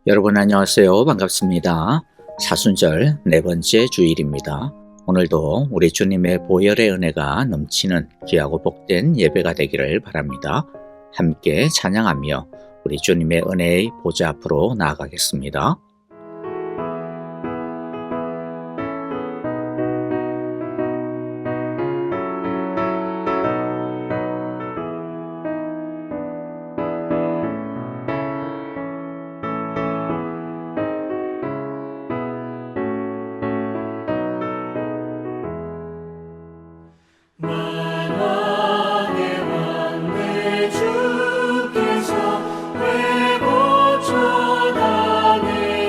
여러분 안녕하세요. 반갑습니다. 사순절 네 번째 주일입니다. 오늘도 우리 주님의 보혈의 은혜가 넘치는 귀하고 복된 예배가 되기를 바랍니다. 함께 찬양하며 우리 주님의 은혜의 보좌 앞으로 나아가겠습니다. 만왕의 왕 내 주께서 왜 고쳐 당해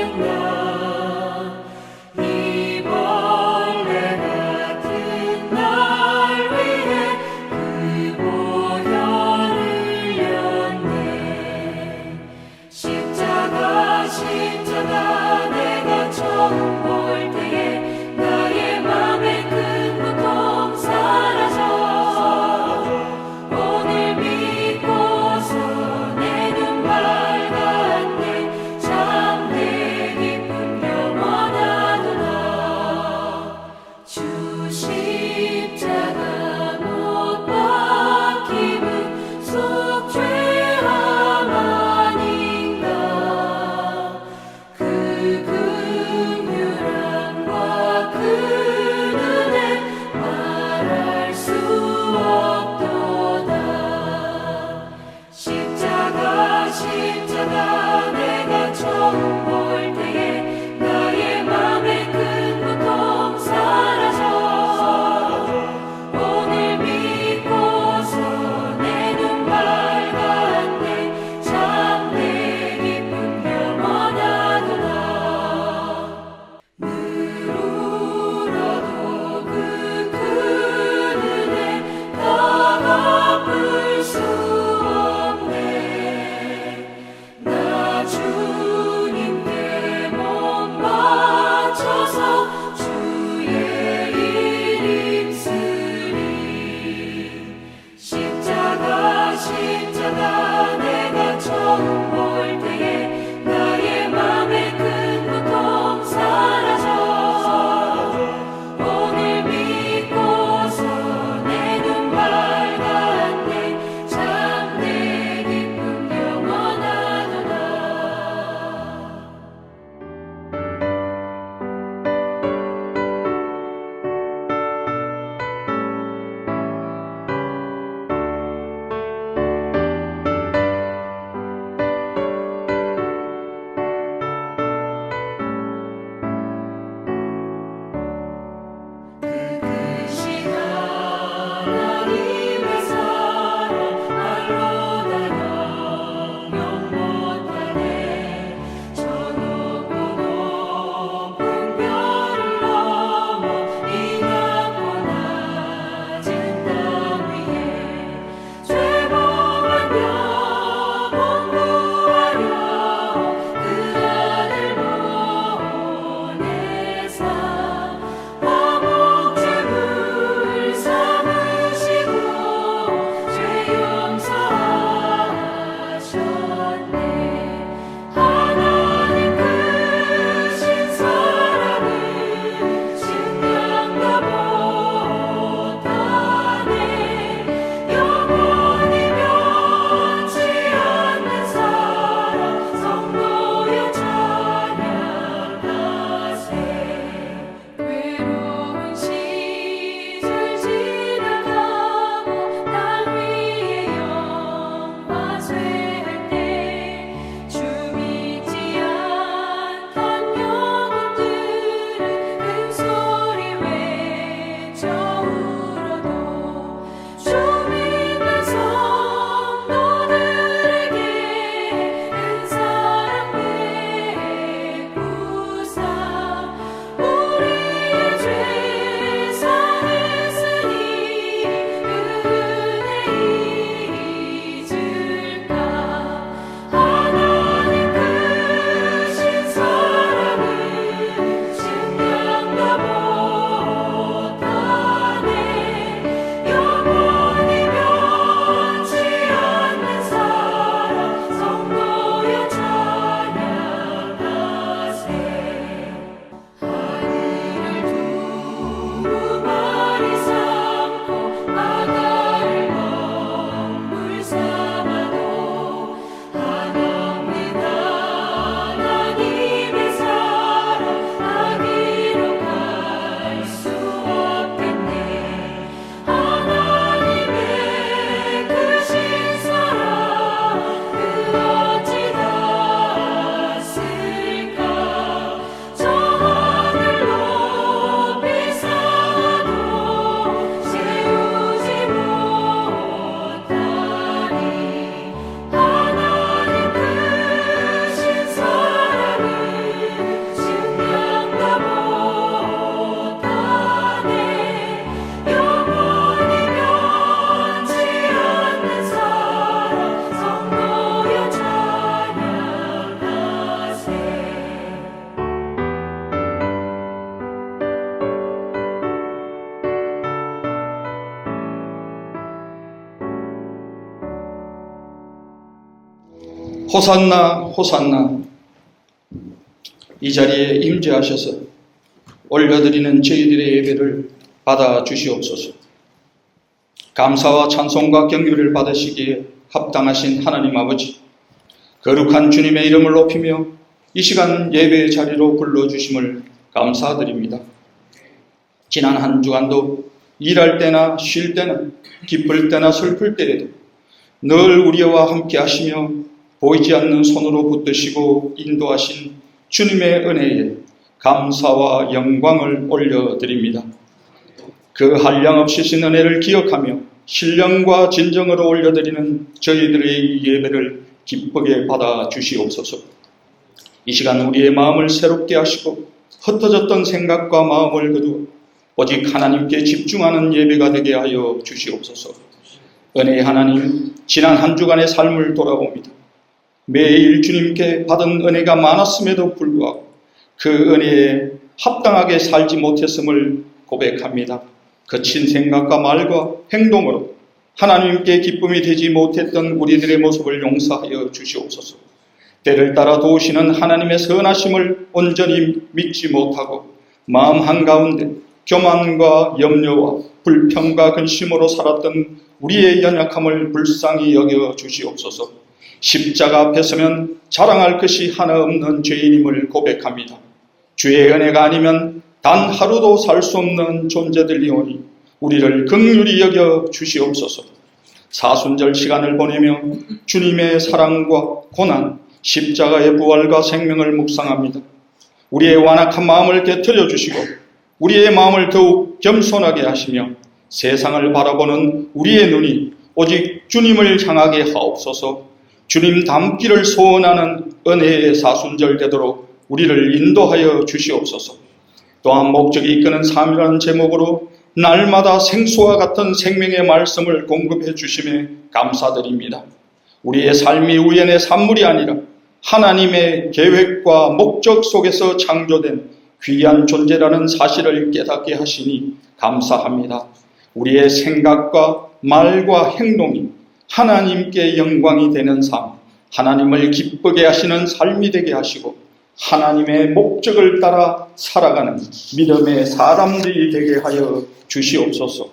호산나 호산나. 이 자리에 임재하셔서 올려드리는 저희들의 예배를 받아 주시옵소서. 감사와 찬송과 경배를 받으시기에 합당하신 하나님 아버지, 거룩한 주님의 이름을 높이며 이 시간 예배의 자리로 불러주심을 감사드립니다. 지난 한 주간도 일할 때나 쉴 때나 기쁠 때나 슬플 때에도 늘 우리와 함께 하시며 보이지 않는 손으로 붙드시고 인도하신 주님의 은혜에 감사와 영광을 올려드립니다. 그 한량없으신 은혜를 기억하며 신령과 진정으로 올려드리는 저희들의 예배를 기쁘게 받아 주시옵소서. 이 시간 우리의 마음을 새롭게 하시고 흩어졌던 생각과 마음을 거두어 오직 하나님께 집중하는 예배가 되게 하여 주시옵소서. 은혜의 하나님, 지난 한 주간의 삶을 돌아봅니다. 매일 주님께 받은 은혜가 많았음에도 불구하고 그 은혜에 합당하게 살지 못했음을 고백합니다. 거친 생각과 말과 행동으로 하나님께 기쁨이 되지 못했던 우리들의 모습을 용서하여 주시옵소서. 때를 따라 도우시는 하나님의 선하심을 온전히 믿지 못하고 마음 한가운데 교만과 염려와 불평과 근심으로 살았던 우리의 연약함을 불쌍히 여겨 주시옵소서. 십자가 앞에 서면 자랑할 것이 하나 없는 죄인임을 고백합니다. 주의 은혜가 아니면 단 하루도 살 수 없는 존재들이오니 우리를 긍휼히 여겨 주시옵소서. 사순절 시간을 보내며 주님의 사랑과 고난, 십자가의 부활과 생명을 묵상합니다. 우리의 완악한 마음을 깨트려 주시고 우리의 마음을 더욱 겸손하게 하시며 세상을 바라보는 우리의 눈이 오직 주님을 향하게 하옵소서. 주님 닮기를 소원하는 은혜의 사순절 되도록 우리를 인도하여 주시옵소서. 또한 목적이 이끄는 삶이라는 제목으로 날마다 생수와 같은 생명의 말씀을 공급해 주심에 감사드립니다. 우리의 삶이 우연의 산물이 아니라 하나님의 계획과 목적 속에서 창조된 귀한 존재라는 사실을 깨닫게 하시니 감사합니다. 우리의 생각과 말과 행동이 하나님께 영광이 되는 삶, 하나님을 기쁘게 하시는 삶이 되게 하시고 하나님의 목적을 따라 살아가는 믿음의 사람들이 되게 하여 주시옵소서.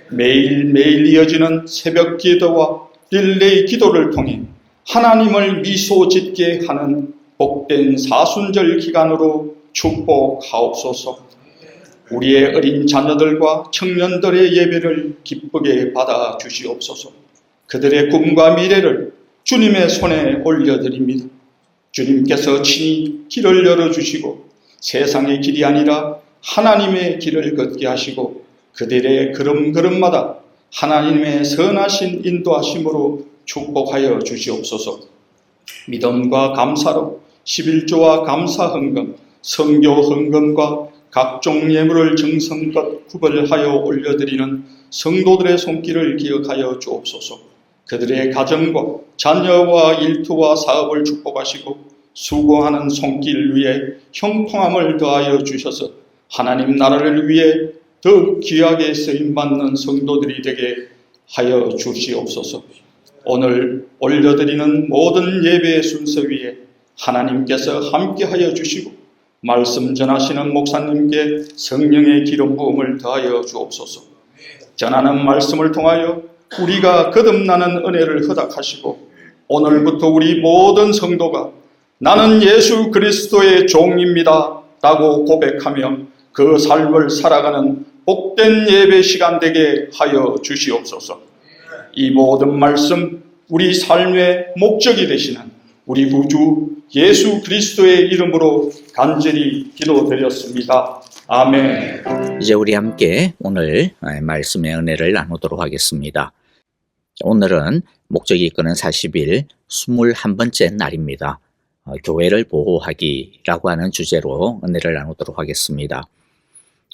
매일매일 이어지는 새벽 기도와 릴레이 기도를 통해 하나님을 미소 짓게 하는 복된 사순절 기간으로 축복하옵소서. 우리의 어린 자녀들과 청년들의 예배를 기쁘게 받아 주시옵소서. 그들의 꿈과 미래를 주님의 손에 올려드립니다. 주님께서 친히 길을 열어주시고 세상의 길이 아니라 하나님의 길을 걷게 하시고 그들의 걸음걸음마다 하나님의 선하신 인도하심으로 축복하여 주시옵소서. 믿음과 감사로 11조와 감사 헌금, 성교 헌금과 각종 예물을 정성껏 구별하여 올려드리는 성도들의 손길을 기억하여 주옵소서. 그들의 가정과 자녀와 일터와 사업을 축복하시고 수고하는 손길 위에 형통함을 더하여 주셔서 하나님 나라를 위해 더욱 귀하게 쓰임받는 성도들이 되게 하여 주시옵소서. 오늘 올려드리는 모든 예배의 순서 위에 하나님께서 함께하여 주시고 말씀 전하시는 목사님께 성령의 기름 부음을 더하여 주옵소서. 전하는 말씀을 통하여 우리가 거듭나는 은혜를 허락하시고 오늘부터 우리 모든 성도가 나는 예수 그리스도의 종입니다 라고 고백하며 그 삶을 살아가는 복된 예배 시간 되게 하여 주시옵소서. 이 모든 말씀 우리 삶의 목적이 되시는 우리 구주 예수 그리스도의 이름으로 간절히 기도드렸습니다. 아멘. 이제 우리 함께 오늘 말씀의 은혜를 나누도록 하겠습니다. 오늘은 목적이 이끄는 40일 21번째 날입니다. 교회를 보호하기라고 하는 주제로 은혜를 나누도록 하겠습니다.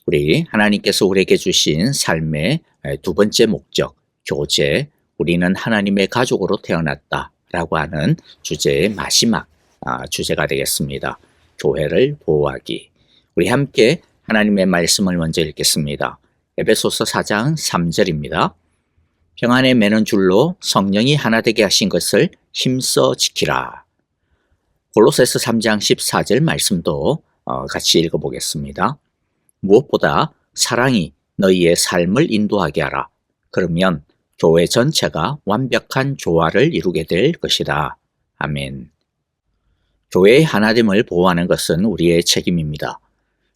우리 하나님께서 우리에게 주신 삶의 두 번째 목적, 교제, 우리는 하나님의 가족으로 태어났다라고 하는 주제의 마지막 주제가 되겠습니다. 교회를 보호하기. 우리 함께 하나님의 말씀을 먼저 읽겠습니다. 에베소서 4장 3절입니다. 평안에 매는 줄로 성령이 하나 되게 하신 것을 힘써 지키라. 골로새서 3장 14절 말씀도 같이 읽어보겠습니다. 무엇보다 사랑이 너희의 삶을 인도하게 하라. 그러면 교회 전체가 완벽한 조화를 이루게 될 것이다. 아멘. 교회의 하나됨을 보호하는 것은 우리의 책임입니다.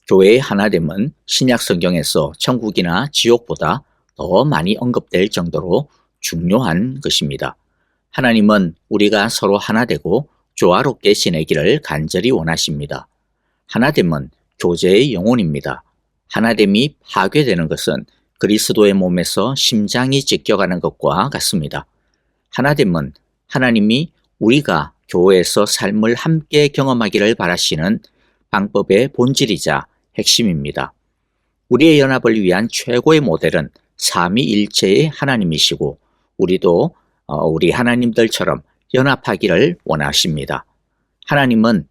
교회의 하나됨은 신약 성경에서 천국이나 지옥보다 더 많이 언급될 정도로 중요한 것입니다. 하나님은 우리가 서로 하나 되고 조화롭게 지내기를 간절히 원하십니다. 하나됨은 교제의 영혼입니다. 하나됨이 파괴되는 것은 그리스도의 몸에서 심장이 찢겨가는 것과 같습니다. 하나됨은 하나님이 우리가 교회에서 삶을 함께 경험하기를 바라시는 방법의 본질이자 핵심입니다. 우리의 연합을 위한 최고의 모델은 삼위일체의 하나님이시고 우리도 우리 하나님들처럼 연합하기를 원하십니다. 하나님은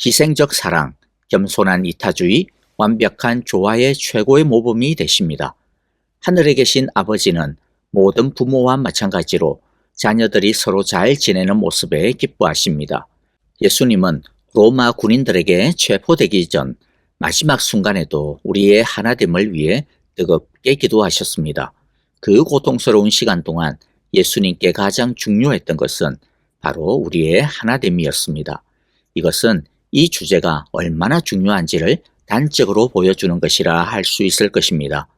희생적 사랑, 겸손한 이타주의, 완벽한 조화의 최고의 모범이 되십니다. 하늘에 계신 아버지는 모든 부모와 마찬가지로 자녀들이 서로 잘 지내는 모습에 기뻐하십니다. 예수님은 로마 군인들에게 체포되기 전 마지막 순간에도 우리의 하나됨을 위해 뜨겁게 기도하셨습니다. 그 고통스러운 시간 동안 예수님께 가장 중요했던 것은 바로 우리의 하나됨이었습니다. 이것은 이 주제가 얼마나 중요한지를 단적으로 보여주는 것이라 할 수 있을 것입니다.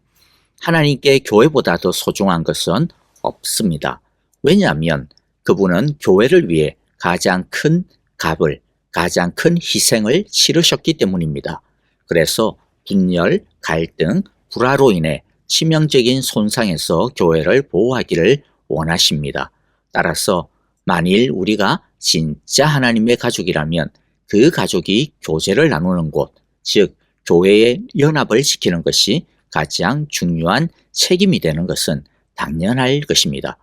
하나님께 교회보다 더 소중한 것은 없습니다. 왜냐하면 그분은 교회를 위해 가장 큰 값을, 가장 큰 희생을 치르셨기 때문입니다. 그래서 분열, 갈등, 불화로 인해 치명적인 손상에서 교회를 보호하기를 원하십니다. 따라서 만일 우리가 진짜 하나님의 가족이라면 그 가족이 교제를 나누는 곳, 즉 교회의 연합을 지키는 것이 가장 중요한 책임이 되는 것은 당연할 것입니다.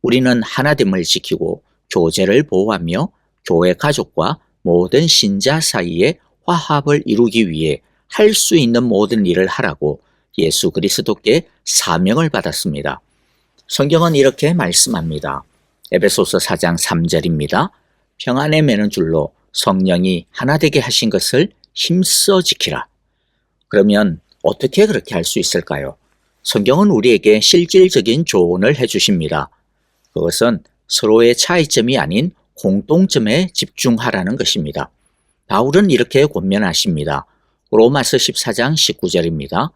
우리는 하나됨을 지키고 교제를 보호하며 교회 가족과 모든 신자 사이에 화합을 이루기 위해 할 수 있는 모든 일을 하라고 예수 그리스도께 사명을 받았습니다. 성경은 이렇게 말씀합니다. 에베소서 4장 3절입니다. 평안에 매는 줄로 성령이 하나 되게 하신 것을 힘써 지키라. 그러면 어떻게 그렇게 할 수 있을까요? 성경은 우리에게 실질적인 조언을 해주십니다. 그것은 서로의 차이점이 아닌 공통점에 집중하라는 것입니다. 바울은 이렇게 권면하십니다. 로마서 14장 19절입니다.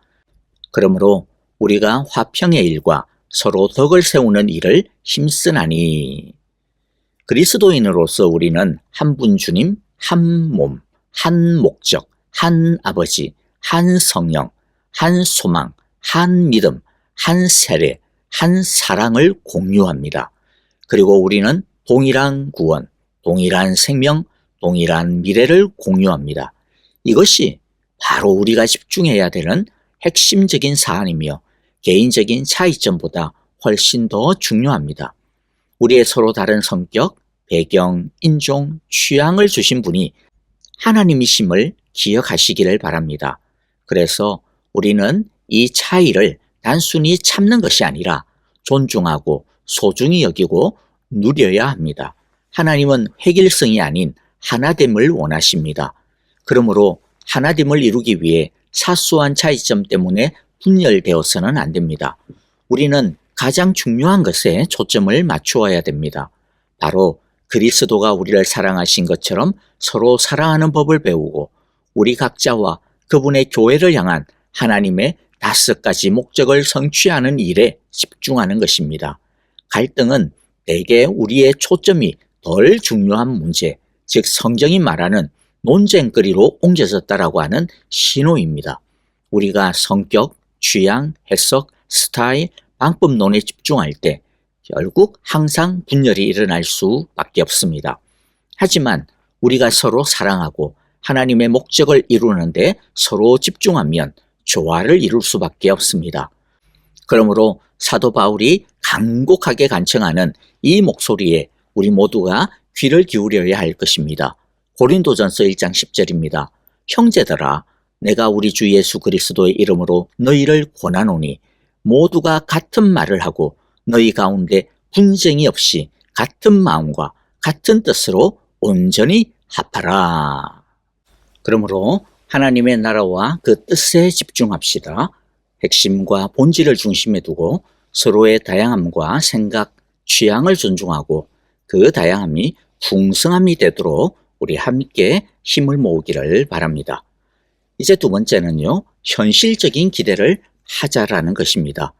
그러므로 우리가 화평의 일과 서로 덕을 세우는 일을 힘쓰나니. 그리스도인으로서 우리는 한 분 주님, 한 몸, 한 목적, 한 아버지, 한 성령, 한 소망, 한 믿음, 한 세례, 한 사랑을 공유합니다. 그리고 우리는 동일한 구원, 동일한 생명, 동일한 미래를 공유합니다. 이것이 바로 우리가 집중해야 되는 핵심적인 사안이며 개인적인 차이점보다 훨씬 더 중요합니다. 우리의 서로 다른 성격, 배경, 인종, 취향을 주신 분이 하나님이심을 기억하시기를 바랍니다. 그래서 우리는 이 차이를 단순히 참는 것이 아니라 존중하고 소중히 여기고 누려야 합니다. 하나님은 획일성이 아닌 하나됨을 원하십니다. 그러므로 하나됨을 이루기 위해 사소한 차이점 때문에 분열되어서는 안 됩니다. 우리는 가장 중요한 것에 초점을 맞추어야 됩니다. 바로 그리스도가 우리를 사랑하신 것처럼 서로 사랑하는 법을 배우고 우리 각자와 그분의 교회를 향한 하나님의 5가지 목적을 성취하는 일에 집중하는 것입니다. 갈등은 대개 우리의 초점이 덜 중요한 문제, 즉 성경이 말하는 논쟁거리로 옮겨졌다라고 하는 신호입니다. 우리가 성격, 취향, 해석, 스타일, 방법론에 집중할 때 결국 항상 분열이 일어날 수밖에 없습니다. 하지만 우리가 서로 사랑하고 하나님의 목적을 이루는데 서로 집중하면 조화를 이룰 수밖에 없습니다. 그러므로 사도 바울이 간곡하게 간청하는 이 목소리에 우리 모두가 귀를 기울여야 할 것입니다. 고린도전서 1장 10절입니다. 형제들아, 내가 우리 주 예수 그리스도의 이름으로 너희를 권하노니 모두가 같은 말을 하고 너희 가운데 분쟁이 없이 같은 마음과 같은 뜻으로 온전히 합하라. 그러므로 하나님의 나라와 그 뜻에 집중합시다. 핵심과 본질을 중심에 두고 서로의 다양함과 생각, 취향을 존중하고 그 다양함이 풍성함이 되도록 우리 함께 힘을 모으기를 바랍니다. 이제 두 번째는요, 현실적인 기대를 하자라는 것입니다.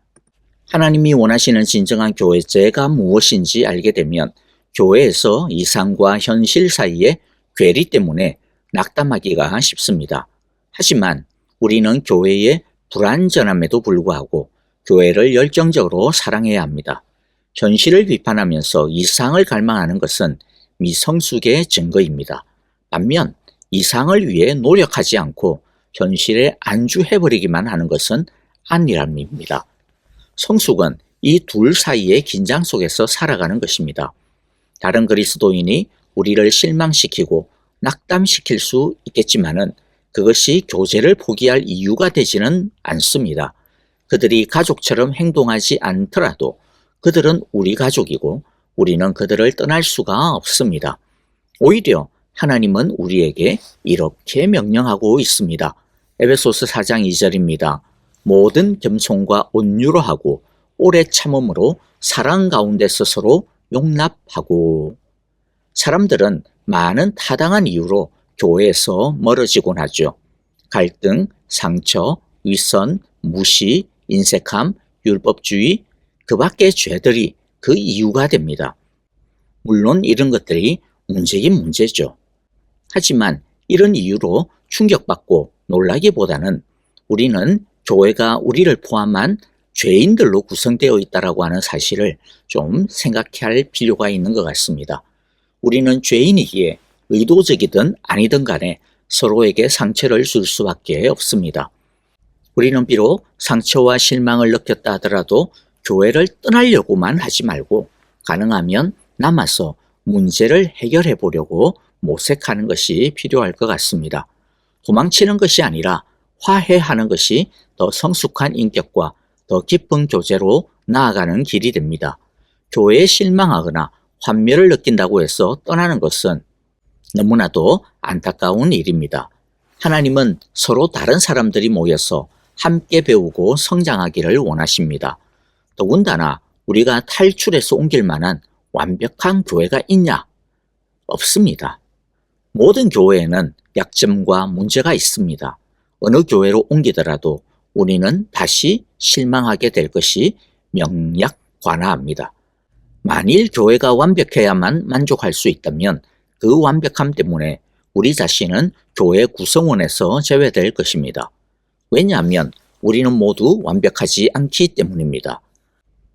하나님이 원하시는 진정한 교회제가 무엇인지 알게 되면 교회에서 이상과 현실 사이의 괴리 때문에 낙담하기가 쉽습니다. 하지만 우리는 교회의 불완전함에도 불구하고 교회를 열정적으로 사랑해야 합니다. 현실을 비판하면서 이상을 갈망하는 것은 미성숙의 증거입니다. 반면 이상을 위해 노력하지 않고 현실에 안주해버리기만 하는 것은 안일함입니다. 성숙은 이 둘 사이의 긴장 속에서 살아가는 것입니다. 다른 그리스도인이 우리를 실망시키고 낙담시킬 수 있겠지만은 그것이 교제를 포기할 이유가 되지는 않습니다. 그들이 가족처럼 행동하지 않더라도 그들은 우리 가족이고 우리는 그들을 떠날 수가 없습니다. 오히려 하나님은 우리에게 이렇게 명령하고 있습니다. 에베소서 4장 2절입니다. 모든 겸손과 온유로 하고 오래 참음으로 사랑 가운데서 서로 용납하고. 사람들은 많은 타당한 이유로 교회에서 멀어지곤 하죠. 갈등, 상처, 위선, 무시, 인색함, 율법주의, 그 밖의 죄들이 그 이유가 됩니다. 물론 이런 것들이 문제긴 문제죠. 하지만 이런 이유로 충격받고 놀라기보다는 우리는 교회가 우리를 포함한 죄인들로 구성되어 있다고 하는 사실을 좀 생각해야 할 필요가 있는 것 같습니다. 우리는 죄인이기에 의도적이든 아니든 간에 서로에게 상처를 줄 수밖에 없습니다. 우리는 비록 상처와 실망을 느꼈다 하더라도 교회를 떠나려고만 하지 말고 가능하면 남아서 문제를 해결해 보려고 모색하는 것이 필요할 것 같습니다. 도망치는 것이 아니라 화해하는 것이 더 성숙한 인격과 더 깊은 교제로 나아가는 길이 됩니다. 교회에 실망하거나 환멸을 느낀다고 해서 떠나는 것은 너무나도 안타까운 일입니다. 하나님은 서로 다른 사람들이 모여서 함께 배우고 성장하기를 원하십니다. 더군다나 우리가 탈출해서 옮길 만한 완벽한 교회가 있냐? 없습니다. 모든 교회에는 약점과 문제가 있습니다. 어느 교회로 옮기더라도 우리는 다시 실망하게 될 것이 명약관화합니다. 만일 교회가 완벽해야만 만족할 수 있다면 그 완벽함 때문에 우리 자신은 교회 구성원에서 제외될 것입니다. 왜냐하면 우리는 모두 완벽하지 않기 때문입니다.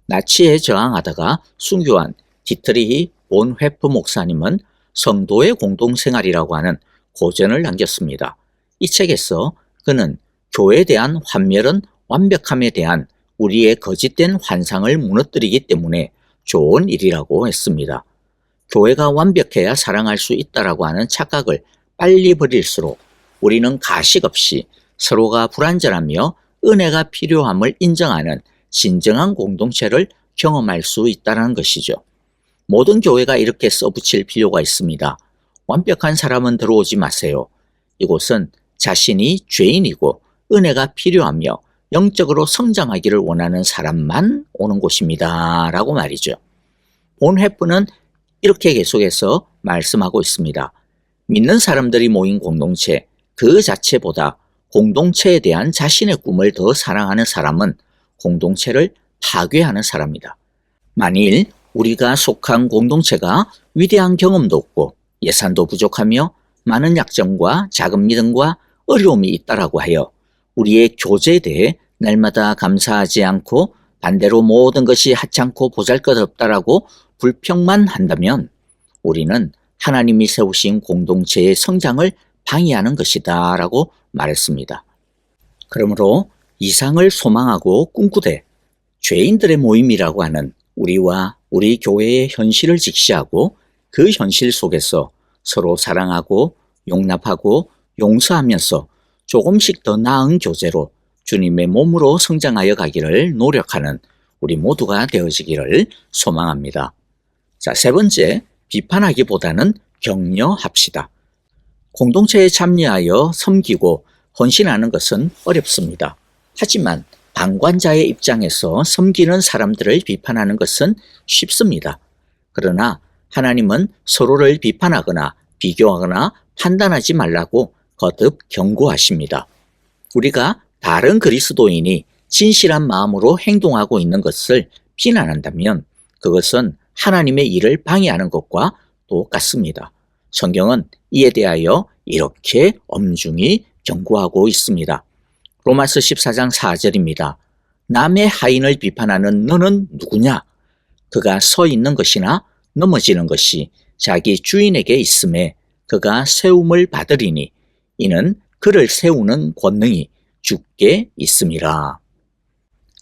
나치에 저항하다가 순교한 디트리히 본회프 목사님은 성도의 공동생활이라고 하는 고전을 남겼습니다. 이 책에서 그는 교회에 대한 환멸은 완벽함에 대한 우리의 거짓된 환상을 무너뜨리기 때문에 좋은 일이라고 했습니다. 교회가 완벽해야 사랑할 수 있다라고 하는 착각을 빨리 버릴수록 우리는 가식 없이 서로가 불완전하며 은혜가 필요함을 인정하는 진정한 공동체를 경험할 수 있다는 것이죠. 모든 교회가 이렇게 써붙일 필요가 있습니다. 완벽한 사람은 들어오지 마세요. 이곳은 자신이 죄인이고 은혜가 필요하며 영적으로 성장하기를 원하는 사람만 오는 곳입니다. 라고 말이죠. 본회프는 이렇게 계속해서 말씀하고 있습니다. 믿는 사람들이 모인 공동체 그 자체보다 공동체에 대한 자신의 꿈을 더 사랑하는 사람은 공동체를 파괴하는 사람이다. 만일 우리가 속한 공동체가 위대한 경험도 없고 예산도 부족하며 많은 약점과 작은 믿음과 어려움이 있다라고 하여 우리의 교제에 대해 날마다 감사하지 않고 반대로 모든 것이 하찮고 보잘것없다라고 불평만 한다면 우리는 하나님이 세우신 공동체의 성장을 방해하는 것이다 라고 말했습니다. 그러므로 이상을 소망하고 꿈꾸되 죄인들의 모임이라고 하는 우리와 우리 교회의 현실을 직시하고 그 현실 속에서 서로 사랑하고 용납하고 용서하면서 조금씩 더 나은 교제로 주님의 몸으로 성장하여 가기를 노력하는 우리 모두가 되어지기를 소망합니다. 자, 세 번째, 비판하기보다는 격려합시다. 공동체에 참여하여 섬기고 헌신하는 것은 어렵습니다. 하지만 방관자의 입장에서 섬기는 사람들을 비판하는 것은 쉽습니다. 그러나 하나님은 서로를 비판하거나 비교하거나 판단하지 말라고 거듭 경고하십니다. 우리가 다른 그리스도인이 진실한 마음으로 행동하고 있는 것을 비난한다면 그것은 하나님의 일을 방해하는 것과 똑같습니다. 성경은 이에 대하여 이렇게 엄중히 경고하고 있습니다. 로마서 14장 4절입니다. 남의 하인을 비판하는 너는 누구냐? 그가 서 있는 것이나 넘어지는 것이 자기 주인에게 있음에 그가 세움을 받으리니 이는 그를 세우는 권능이 주께 있음이라.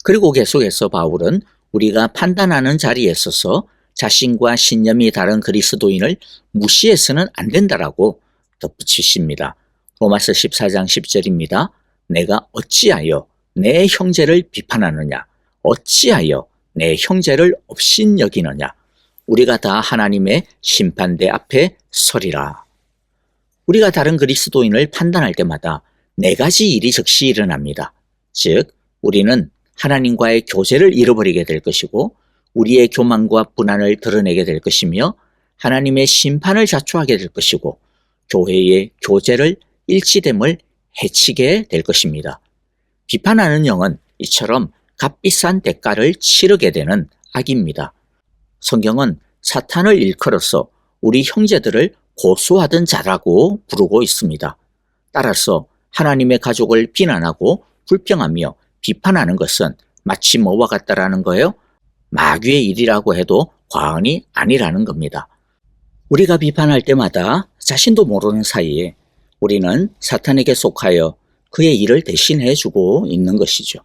그리고 계속해서 바울은 우리가 판단하는 자리에 서서 자신과 신념이 다른 그리스도인을 무시해서는 안 된다라고 덧붙이십니다. 로마서 14장 10절입니다. 내가 어찌하여 내 형제를 비판하느냐? 어찌하여 내 형제를 업신여기느냐? 우리가 다 하나님의 심판대 앞에 서리라. 우리가 다른 그리스도인을 판단할 때마다 네 가지 일이 즉시 일어납니다. 즉, 우리는 하나님과의 교제를 잃어버리게 될 것이고 우리의 교만과 분한을 드러내게 될 것이며 하나님의 심판을 자초하게 될 것이고 교회의 교제를 일치됨을 해치게 될 것입니다. 비판하는 영은 이처럼 값비싼 대가를 치르게 되는 악입니다. 성경은 사탄을 일컬어서 우리 형제들을 고소하던 자라고 부르고 있습니다. 따라서 하나님의 가족을 비난하고 불평하며 비판하는 것은 마치 뭐와 같다라는 거예요? 마귀의 일이라고 해도 과언이 아니라는 겁니다. 우리가 비판할 때마다 자신도 모르는 사이에 우리는 사탄에게 속하여 그의 일을 대신해 주고 있는 것이죠.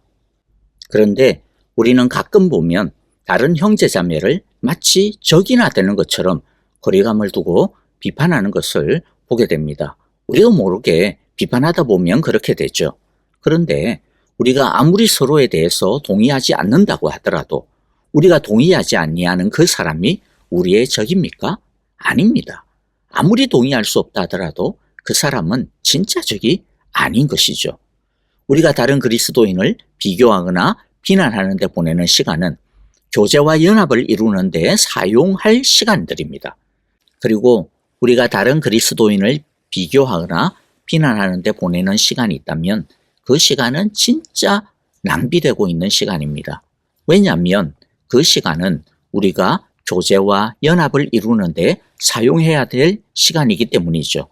그런데 우리는 가끔 보면 다른 형제자매를 마치 적이나 되는 것처럼 거리감을 두고 비판하는 것을 보게 됩니다. 우리도 모르게 비판하다 보면 그렇게 되죠. 그런데 우리가 아무리 서로에 대해서 동의하지 않는다고 하더라도 우리가 동의하지 아니하는 그 사람이 우리의 적입니까? 아닙니다. 아무리 동의할 수 없다 하더라도 그 사람은 진짜 적이 아닌 것이죠. 우리가 다른 그리스도인을 비교하거나 비난하는 데 보내는 시간은 교제와 연합을 이루는 데 사용할 시간들입니다. 그리고 우리가 다른 그리스도인을 비교하거나 비난하는 데 보내는 시간이 있다면 그 시간은 진짜 낭비되고 있는 시간입니다. 왜냐하면 그 시간은 우리가 교제와 연합을 이루는 데 사용해야 될 시간이기 때문이죠.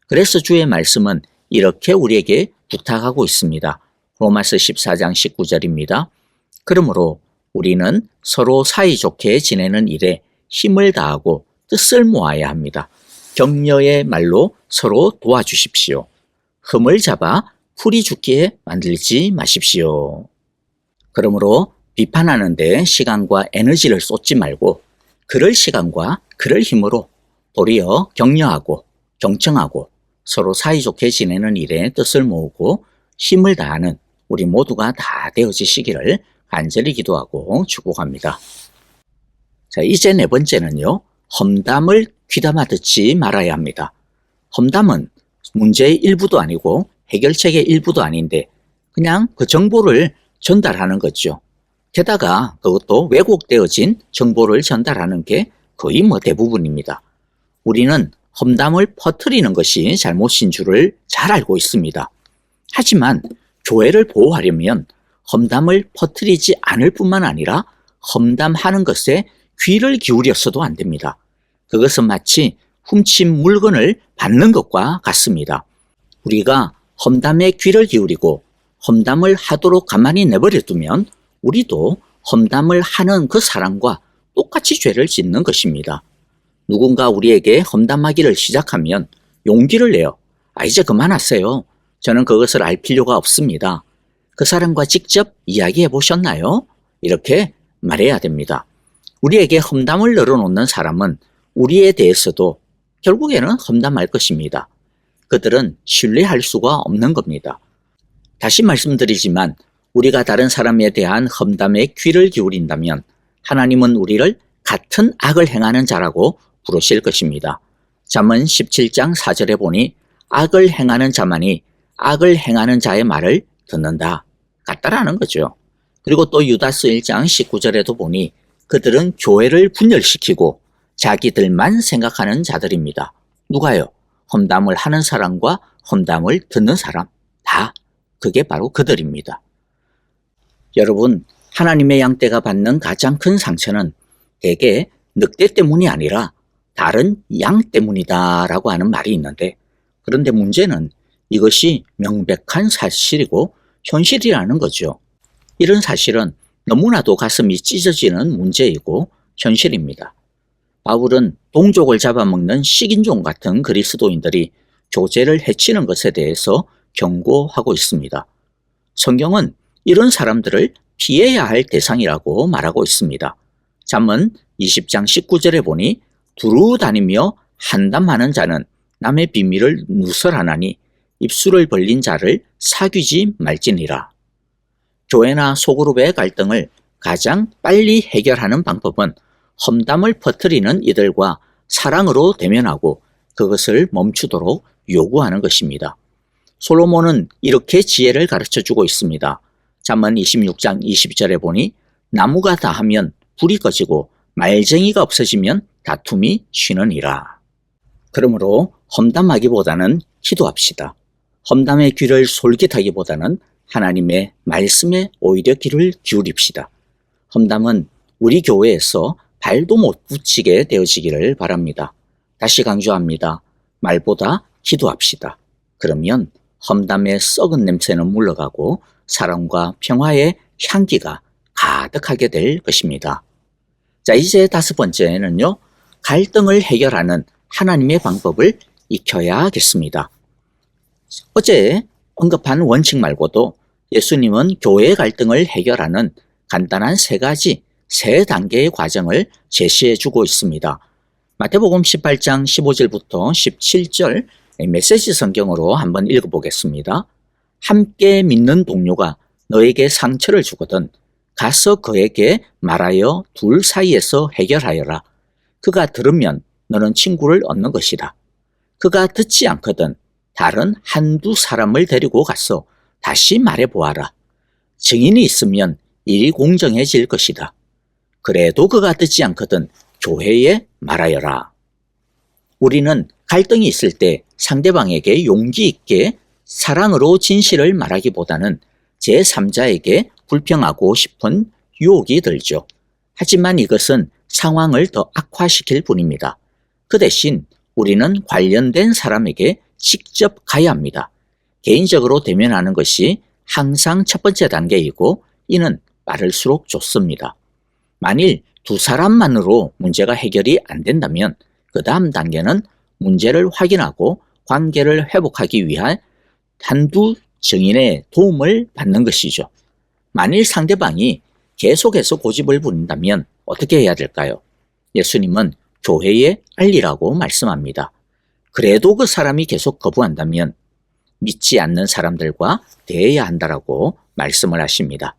그래서 주의 말씀은 이렇게 우리에게 부탁하고 있습니다. 로마서 14장 19절입니다. 그러므로 우리는 서로 사이좋게 지내는 일에 힘을 다하고 뜻을 모아야 합니다. 격려의 말로 서로 도와주십시오. 흠을 잡아 풀이 죽게 만들지 마십시오. 그러므로 비판하는 데 시간과 에너지를 쏟지 말고 그럴 시간과 그럴 힘으로 도리어 격려하고 경청하고 서로 사이좋게 지내는 일에 뜻을 모으고 힘을 다하는 우리 모두가 다 되어지시기를 간절히 기도하고 축복합니다. 자, 이제 네 번째는요. 험담을 귀담아 듣지 말아야 합니다. 험담은 문제의 일부도 아니고 해결책의 일부도 아닌데 그냥 그 정보를 전달하는 거죠. 게다가 그것도 왜곡되어진 정보를 전달하는 게 거의 대부분입니다. 우리는 험담을 퍼뜨리는 것이 잘못인 줄을 잘 알고 있습니다. 하지만 교회를 보호하려면 험담을 퍼뜨리지 않을 뿐만 아니라 험담하는 것에 귀를 기울여서도 안 됩니다. 그것은 마치 훔친 물건을 받는 것과 같습니다. 우리가 험담에 귀를 기울이고 험담을 하도록 가만히 내버려 두면 우리도 험담을 하는 그 사람과 똑같이 죄를 짓는 것입니다. 누군가 우리에게 험담하기를 시작하면 용기를 내어 이제 그만하세요. 저는 그것을 알 필요가 없습니다. 그 사람과 직접 이야기해 보셨나요? 이렇게 말해야 됩니다. 우리에게 험담을 늘어놓는 사람은 우리에 대해서도 결국에는 험담할 것입니다. 그들은 신뢰할 수가 없는 겁니다. 다시 말씀드리지만 우리가 다른 사람에 대한 험담에 귀를 기울인다면 하나님은 우리를 같은 악을 행하는 자라고 부르실 것입니다. 잠언 17장 4절에 보니 악을 행하는 자만이 악을 행하는 자의 말을 듣는다 같다라는 거죠. 그리고 또 유다서 1장 19절에도 보니 그들은 교회를 분열시키고 자기들만 생각하는 자들입니다. 누가요? 험담을 하는 사람과 험담을 듣는 사람, 다 그게 바로 그들입니다. 여러분, 하나님의 양떼가 받는 가장 큰 상처는 대개 늑대 때문이 아니라 다른 양 때문이다 라고 하는 말이 있는데, 그런데 문제는 이것이 명백한 사실이고 현실이라는 거죠. 이런 사실은 너무나도 가슴이 찢어지는 문제이고 현실입니다. 바울은 동족을 잡아먹는 식인종 같은 그리스도인들이 교제를 해치는 것에 대해서 경고하고 있습니다. 성경은 이런 사람들을 피해야 할 대상이라고 말하고 있습니다. 잠언 20장 19절에 보니 두루 다니며 한담하는 자는 남의 비밀을 누설하나니 입술을 벌린 자를 사귀지 말지니라. 교회나 소그룹의 갈등을 가장 빨리 해결하는 방법은 험담을 퍼뜨리는 이들과 사랑으로 대면하고 그것을 멈추도록 요구하는 것입니다. 솔로몬은 이렇게 지혜를 가르쳐주고 있습니다. 잠언 26장 20절에 보니 나무가 다하면 불이 꺼지고 말쟁이가 없어지면 다툼이 쉬느니라. 그러므로 험담하기보다는 기도합시다. 험담의 귀를 솔깃하기보다는 하나님의 말씀에 오히려 귀를 기울입시다. 험담은 우리 교회에서 발도 못 붙이게 되어지기를 바랍니다. 다시 강조합니다. 말보다 기도합시다. 그러면 험담의 썩은 냄새는 물러가고 사랑과 평화의 향기가 가득하게 될 것입니다. 자, 이제 5번째는요. 갈등을 해결하는 하나님의 방법을 익혀야겠습니다. 어제 언급한 원칙 말고도 예수님은 교회의 갈등을 해결하는 간단한 3단계의 과정을 제시해 주고 있습니다. 마태복음 18장 15절부터 17절 메시지 성경으로 한번 읽어보겠습니다. 함께 믿는 동료가 너에게 상처를 주거든 가서 그에게 말하여 둘 사이에서 해결하여라. 그가 들으면 너는 친구를 얻는 것이다. 그가 듣지 않거든 다른 한두 사람을 데리고 가서 다시 말해보아라. 증인이 있으면 일이 공정해질 것이다. 그래도 그가 듣지 않거든 교회에 말하여라. 우리는 갈등이 있을 때 상대방에게 용기 있게 사랑으로 진실을 말하기보다는 제3자에게 불평하고 싶은 유혹이 들죠. 하지만 이것은 상황을 더 악화시킬 뿐입니다. 그 대신 우리는 관련된 사람에게 직접 가야 합니다. 개인적으로 대면하는 것이 항상 첫 번째 단계이고 이는 빠를수록 좋습니다. 만일 2사람만으로 문제가 해결이 안 된다면 그 다음 단계는 문제를 확인하고 관계를 회복하기 위한 한두 증인의 도움을 받는 것이죠. 만일 상대방이 계속해서 고집을 부린다면 어떻게 해야 될까요? 예수님은 교회에 알리라고 말씀합니다. 그래도 그 사람이 계속 거부한다면 믿지 않는 사람들과 대해야 한다라고 말씀을 하십니다.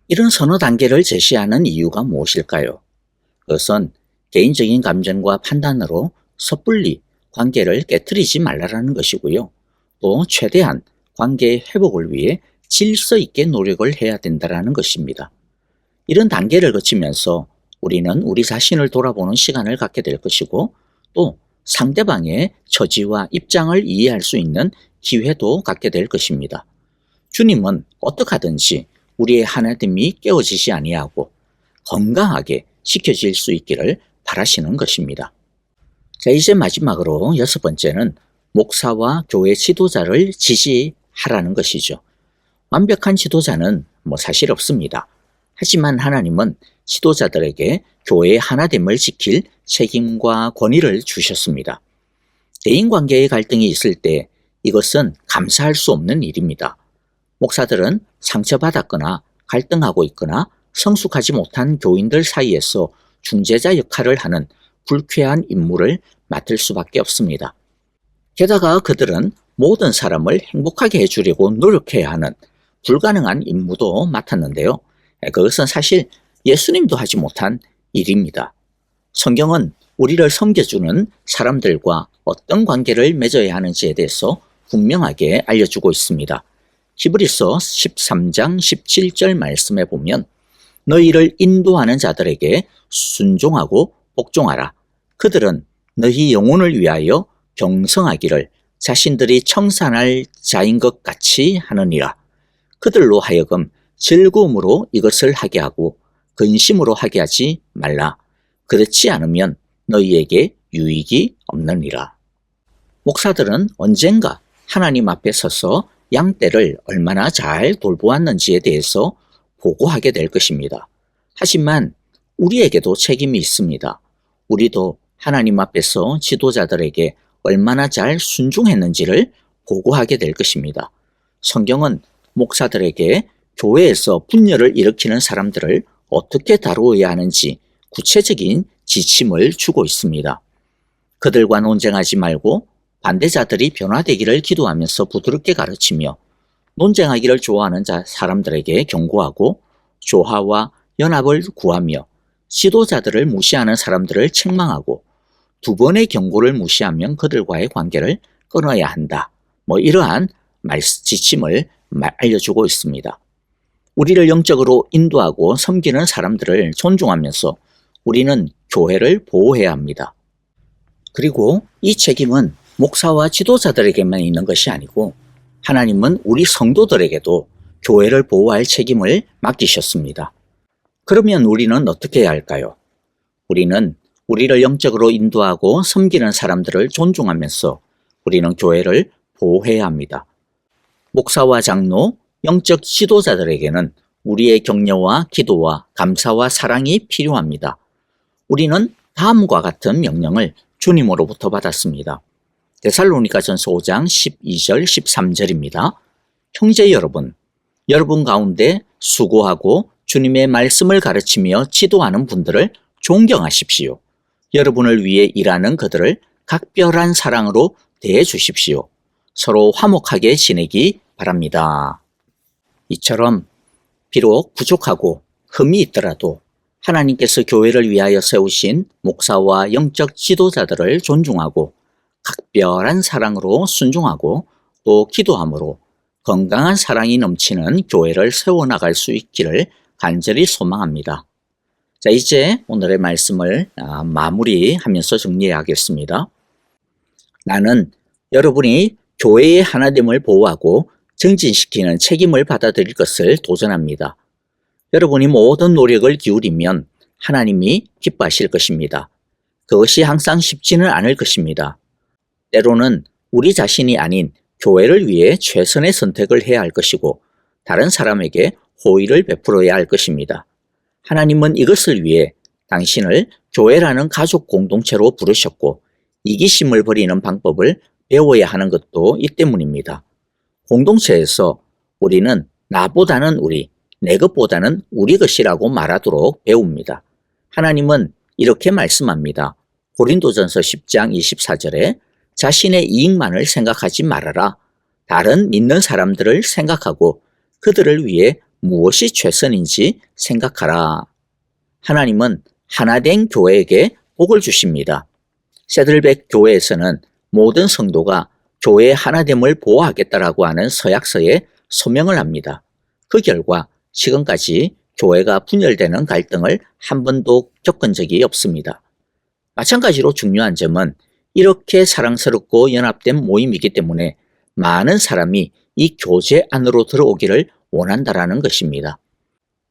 이런 서너 단계를 제시하는 이유가 무엇일까요? 그것은 개인적인 감정과 판단으로 섣불리 관계를 깨트리지 말라는 것이고요. 또 최대한 관계의 회복을 위해 질서 있게 노력을 해야 된다는 것입니다. 이런 단계를 거치면서 우리는 우리 자신을 돌아보는 시간을 갖게 될 것이고 또 상대방의 처지와 입장을 이해할 수 있는 기회도 갖게 될 것입니다. 주님은 어떻게 하든지 우리의 하나됨이 깨어지지 아니하고 건강하게 지켜질 수 있기를 바라시는 것입니다. 자, 이제 마지막으로 6번째는 목사와 교회 지도자를 지지하라는 것이죠. 완벽한 지도자는 사실 없습니다. 하지만 하나님은 지도자들에게 교회의 하나됨을 지킬 책임과 권위를 주셨습니다. 대인관계의 갈등이 있을 때 이것은 감사할 수 없는 일입니다. 목사들은 상처받았거나 갈등하고 있거나 성숙하지 못한 교인들 사이에서 중재자 역할을 하는 불쾌한 임무를 맡을 수밖에 없습니다. 게다가 그들은 모든 사람을 행복하게 해주려고 노력해야 하는 불가능한 임무도 맡았는데요. 그것은 사실 예수님도 하지 못한 일입니다. 성경은 우리를 섬겨주는 사람들과 어떤 관계를 맺어야 하는지에 대해서 분명하게 알려주고 있습니다. 히브리서 13장 17절 말씀에 보면 너희를 인도하는 자들에게 순종하고 복종하라. 그들은 너희 영혼을 위하여 경성하기를 자신들이 청산할 자인 것 같이 하느니라. 그들로 하여금 즐거움으로 이것을 하게 하고 근심으로 하게 하지 말라. 그렇지 않으면 너희에게 유익이 없느니라. 목사들은 언젠가 하나님 앞에 서서 양떼를 얼마나 잘 돌보았는지에 대해서 보고하게 될 것입니다. 하지만 우리에게도 책임이 있습니다. 우리도 하나님 앞에서 지도자들에게 얼마나 잘 순종했는지를 보고하게 될 것입니다. 성경은 목사들에게 교회에서 분열을 일으키는 사람들을 어떻게 다루어야 하는지 구체적인 지침을 주고 있습니다. 그들과 논쟁하지 말고 반대자들이 변화되기를 기도하면서 부드럽게 가르치며 논쟁하기를 좋아하는 사람들에게 경고하고 조화와 연합을 구하며 지도자들을 무시하는 사람들을 책망하고 두 번의 경고를 무시하면 그들과의 관계를 끊어야 한다. 이러한 지침을 알려주고 있습니다. 우리를 영적으로 인도하고 섬기는 사람들을 존중하면서 우리는 교회를 보호해야 합니다. 그리고 이 책임은 목사와 지도자들에게만 있는 것이 아니고 하나님은 우리 성도들에게도 교회를 보호할 책임을 맡기셨습니다. 그러면 우리는 어떻게 해야 할까요? 우리는 우리를 영적으로 인도하고 섬기는 사람들을 존중하면서 우리는 교회를 보호해야 합니다. 목사와 장로, 영적 지도자들에게는 우리의 격려와 기도와 감사와 사랑이 필요합니다. 우리는 다음과 같은 명령을 주님으로부터 받았습니다. 데살로니가전서 5장 12절 13절입니다. 형제 여러분, 여러분 가운데 수고하고 주님의 말씀을 가르치며 지도하는 분들을 존경하십시오. 여러분을 위해 일하는 그들을 각별한 사랑으로 대해 주십시오. 서로 화목하게 지내기 바랍니다. 이처럼 비록 부족하고 흠이 있더라도 하나님께서 교회를 위하여 세우신 목사와 영적 지도자들을 존중하고 각별한 사랑으로 순종하고 또 기도함으로 건강한 사랑이 넘치는 교회를 세워나갈 수 있기를 간절히 소망합니다. 자, 이제 오늘의 말씀을 마무리하면서 정리하겠습니다. 나는 여러분이 교회의 하나됨을 보호하고 증진시키는 책임을 받아들일 것을 도전합니다. 여러분이 모든 노력을 기울이면 하나님이 기뻐하실 것입니다. 그것이 항상 쉽지는 않을 것입니다. 때로는 우리 자신이 아닌 교회를 위해 최선의 선택을 해야 할 것이고 다른 사람에게 호의를 베풀어야 할 것입니다. 하나님은 이것을 위해 당신을 교회라는 가족 공동체로 부르셨고 이기심을 버리는 방법을 배워야 하는 것도 이 때문입니다. 공동체에서 우리는 나보다는 우리, 내 것보다는 우리 것이라고 말하도록 배웁니다. 하나님은 이렇게 말씀합니다. 고린도전서 10장 24절에 자신의 이익만을 생각하지 말아라. 다른 믿는 사람들을 생각하고 그들을 위해 무엇이 최선인지 생각하라. 하나님은 하나된 교회에게 복을 주십니다. 세들백 교회에서는 모든 성도가 교회의 하나됨을 보호하겠다라고 하는 서약서에 서명을 합니다. 그 결과 지금까지 교회가 분열되는 갈등을 한 번도 겪은 적이 없습니다. 마찬가지로 중요한 점은 이렇게 사랑스럽고 연합된 모임이기 때문에 많은 사람이 이 교제 안으로 들어오기를 원한다라는 것입니다.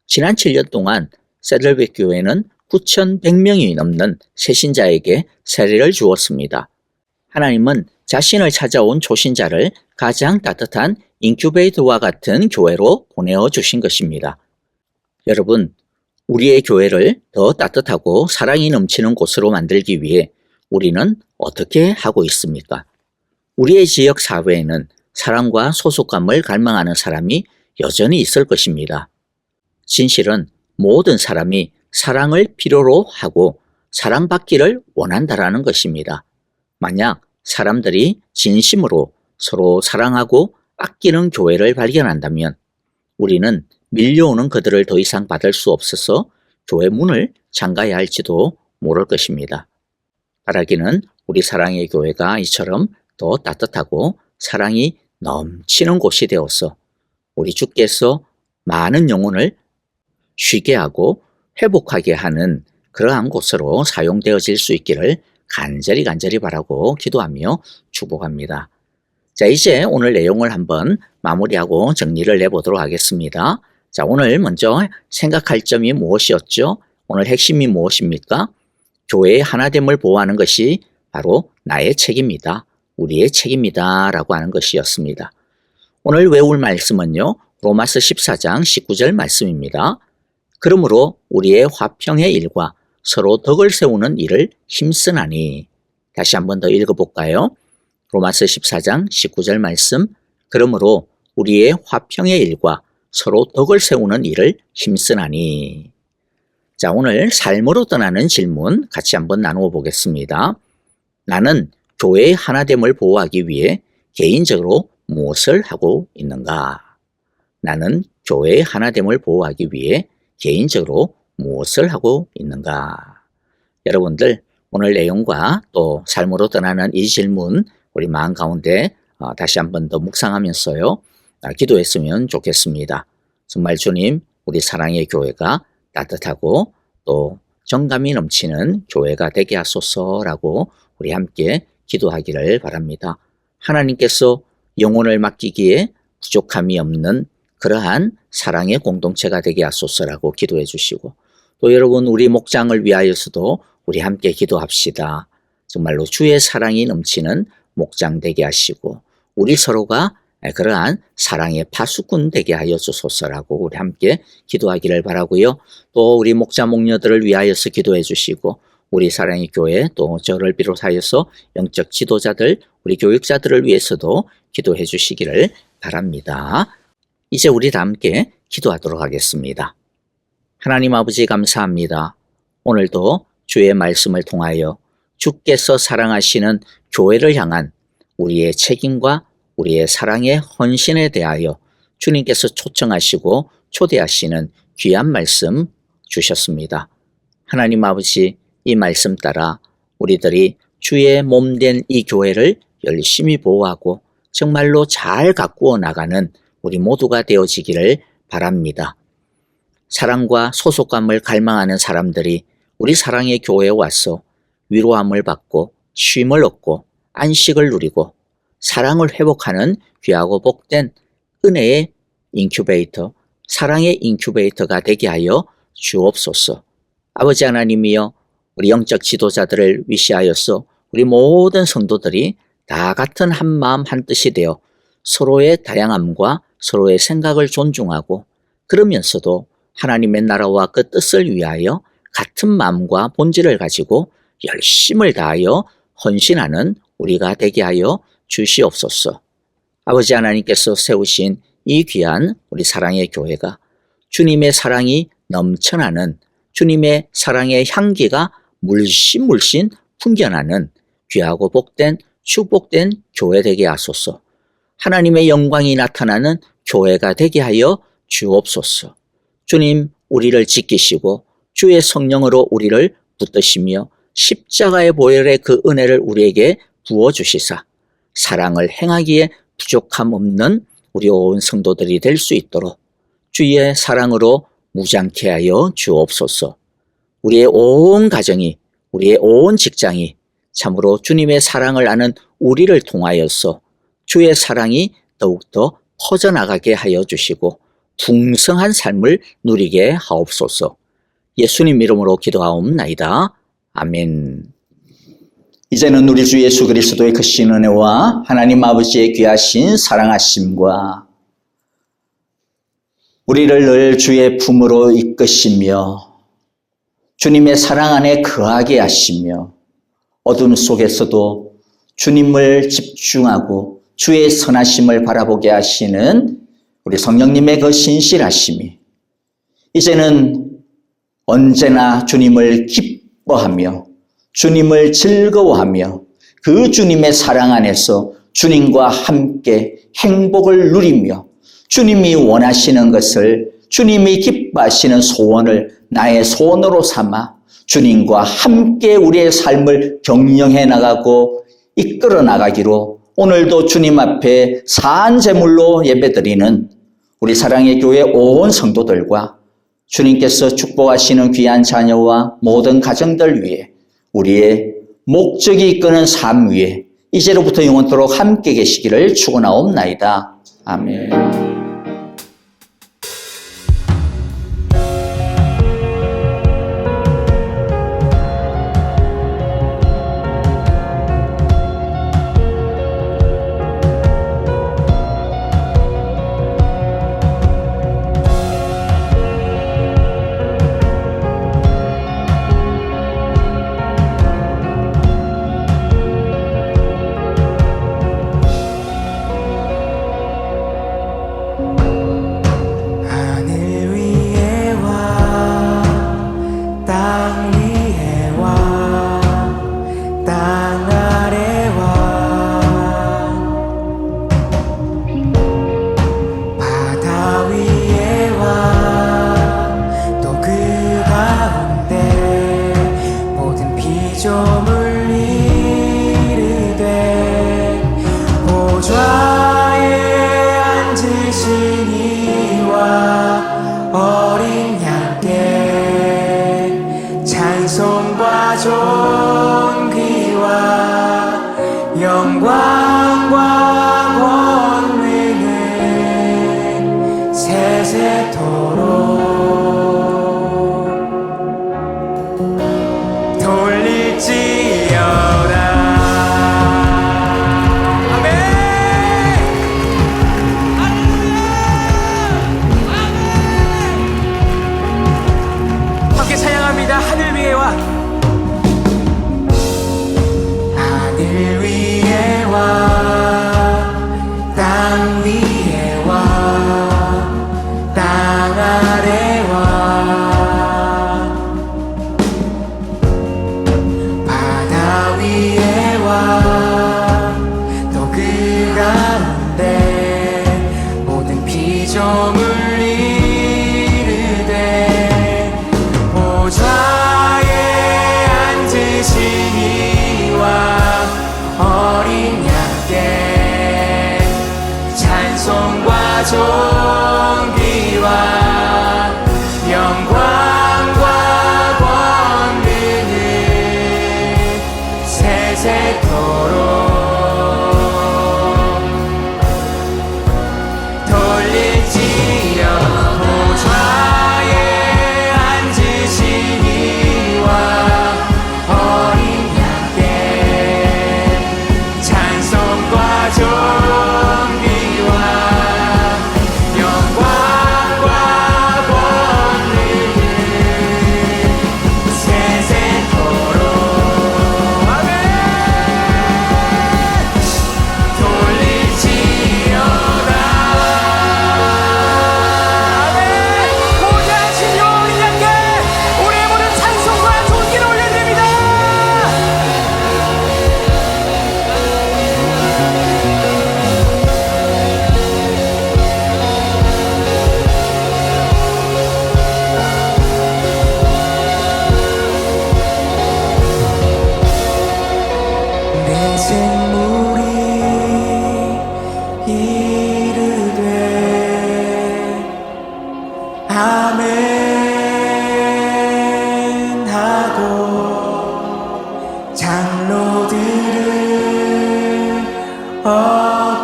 지난 7년 동안 세들백 교회는 9,100명이 넘는 새신자에게 세례를 주었습니다. 하나님은 자신을 찾아온 초신자를 가장 따뜻한 인큐베이터와 같은 교회로 보내어 주신 것입니다. 여러분, 우리의 교회를 더 따뜻하고 사랑이 넘치는 곳으로 만들기 위해 우리는 어떻게 하고 있습니까? 우리의 지역 사회에는 사랑과 소속감을 갈망하는 사람이 여전히 있을 것입니다. 진실은 모든 사람이 사랑을 필요로 하고 사랑받기를 원한다라는 것입니다. 만약 사람들이 진심으로 서로 사랑하고 아끼는 교회를 발견한다면 우리는 밀려오는 그들을 더 이상 받을 수 없어서 교회 문을 잠가야 할지도 모를 것입니다. 바라기는 우리 사랑의 교회가 이처럼 더 따뜻하고 사랑이 넘치는 곳이 되어서 우리 주께서 많은 영혼을 쉬게 하고 회복하게 하는 그러한 곳으로 사용되어질 수 있기를 간절히 바라고 기도하며 축복합니다. 자, 이제 오늘 내용을 한번 마무리하고 정리를 내보도록 하겠습니다. 자, 오늘 먼저 생각할 점이 무엇이었죠? 오늘 핵심이 무엇입니까? 교회의 하나됨을 보호하는 것이 바로 나의 책임이다. 우리의 책임이다 라고 하는 것이었습니다. 오늘 외울 말씀은요. 로마서 14장 19절 말씀입니다. 그러므로 우리의 화평의 일과 서로 덕을 세우는 일을 힘쓰나니. 다시 한번 더 읽어볼까요? 로마서 14장 19절 말씀. 그러므로 우리의 화평의 일과 서로 덕을 세우는 일을 힘쓰나니. 자, 오늘 삶으로 떠나는 질문 같이 한번 나누어 보겠습니다. 나는 교회의 하나됨을 보호하기 위해 개인적으로 무엇을 하고 있는가? 나는 교회의 하나됨을 보호하기 위해 개인적으로 무엇을 하고 있는가? 여러분들 오늘 내용과 또 삶으로 떠나는 이 질문 우리 마음 가운데 다시 한번 더 묵상하면서요. 기도했으면 좋겠습니다. 정말 주님 우리 사랑의 교회가 따뜻하고 또 정감이 넘치는 교회가 되게 하소서라고 우리 함께 기도하기를 바랍니다. 하나님께서 영혼을 맡기기에 부족함이 없는 그러한 사랑의 공동체가 되게 하소서라고 기도해 주시고 또 여러분 우리 목장을 위하여서도 우리 함께 기도합시다. 정말로 주의 사랑이 넘치는 목장 되게 하시고 우리 서로가 그러한 사랑의 파수꾼 되게 하여 주소서라고 우리 함께 기도하기를 바라고요. 또 우리 목자 목녀들을 위하여서 기도해 주시고 우리 사랑의 교회 또 저를 비롯하여서 영적 지도자들 우리 교육자들을 위해서도 기도해 주시기를 바랍니다. 이제 우리 다 함께 기도하도록 하겠습니다. 하나님 아버지 감사합니다. 오늘도 주의 말씀을 통하여 주께서 사랑하시는 교회를 향한 우리의 책임과 우리의 사랑의 헌신에 대하여 주님께서 초청하시고 초대하시는 귀한 말씀 주셨습니다. 하나님 아버지 이 말씀 따라 우리들이 주의 몸된 이 교회를 열심히 보호하고 정말로 잘 가꾸어 나가는 우리 모두가 되어지기를 바랍니다. 사랑과 소속감을 갈망하는 사람들이 우리 사랑의 교회에 와서 위로함을 받고 쉼을 얻고 안식을 누리고 사랑을 회복하는 귀하고 복된 은혜의 인큐베이터, 사랑의 인큐베이터가 되게 하여 주옵소서. 아버지 하나님이여 우리 영적 지도자들을 위시하여서 우리 모든 성도들이 다 같은 한 마음 한 뜻이 되어 서로의 다양함과 서로의 생각을 존중하고 그러면서도 하나님의 나라와 그 뜻을 위하여 같은 마음과 본질을 가지고 열심을 다하여 헌신하는 우리가 되게 하여 주시옵소서. 아버지 하나님께서 세우신 이 귀한 우리 사랑의 교회가 주님의 사랑이 넘쳐나는 주님의 사랑의 향기가 물씬 풍겨나는 귀하고 복된 축복된 교회 되게 하소서. 하나님의 영광이 나타나는 교회가 되게 하여 주옵소서. 주님 우리를 지키시고 주의 성령으로 우리를 붙드시며 십자가의 보혈의 그 은혜를 우리에게 부어주시사 사랑을 행하기에 부족함 없는 우리 온 성도들이 될 수 있도록 주의 사랑으로 무장케 하여 주옵소서. 우리의 온 가정이 우리의 온 직장이 참으로 주님의 사랑을 아는 우리를 통하여서 주의 사랑이 더욱더 퍼져나가게 하여 주시고 풍성한 삶을 누리게 하옵소서. 예수님 이름으로 기도하옵나이다. 아멘. 이제는 우리 주 예수 그리스도의 크신 은혜와 하나님 아버지의 귀하신 사랑하심과 우리를 늘 주의 품으로 이끄시며 주님의 사랑 안에 거하게 하시며 어둠 속에서도 주님을 집중하고 주의 선하심을 바라보게 하시는 우리 성령님의 그 신실하심이 이제는 언제나 주님을 기뻐하며 주님을 즐거워하며 그 주님의 사랑 안에서 주님과 함께 행복을 누리며 주님이 원하시는 것을 주님이 기뻐하시는 소원을 나의 소원으로 삼아 주님과 함께 우리의 삶을 경영해 나가고 이끌어 나가기로 오늘도 주님 앞에 사한 제물로 예배드리는 우리 사랑의 교회 온 성도들과 주님께서 축복하시는 귀한 자녀와 모든 가정들 위해 우리의 목적이 이끄는 삶 위에 이제로부터 영원토록 함께 계시기를 축원하옵나이다. 아멘.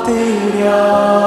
엎드려